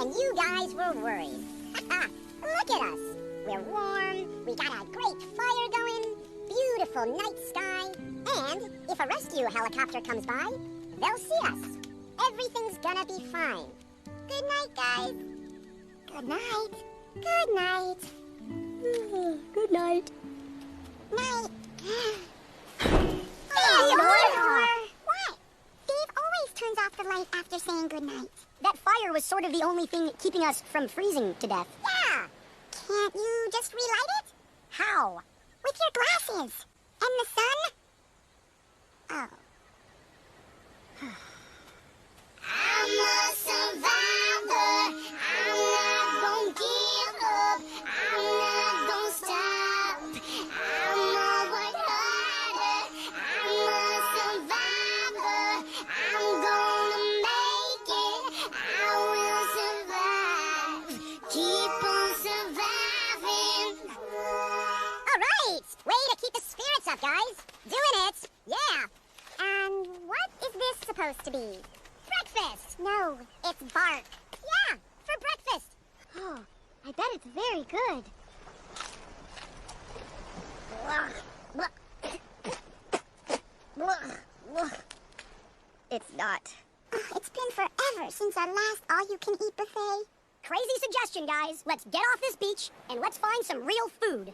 and you guys were worried. Look at us. We're warm, we got a great fire going, beautiful night sky, and if a rescue helicopter comes by, they'll see us. Everything's gonna be fine. Good night, guys. Good night. Good night. Good night. Night. What? Dave always turns off the light after saying goodnight. That fire was sort of the only thing keeping us from freezing to death. Yeah. Can't you just relight it? How? With your glasses. And the sun? Oh. I'm a survivor. I'm not gonna give up. I'm not gonna stop. I'm always harder. I'm a survivor. I'm gonna make it. I will survive. Keep on surviving. All right. Way to keep the spirits up, guys. Doing it. Yeah. And what is this supposed to be? Breakfast! No, it's bark. Yeah, for breakfast. Oh, I bet it's very good. It's not. It's been forever since our last all-you-can-eat buffet. Crazy suggestion, guys. Let's get off this beach and let's find some real food.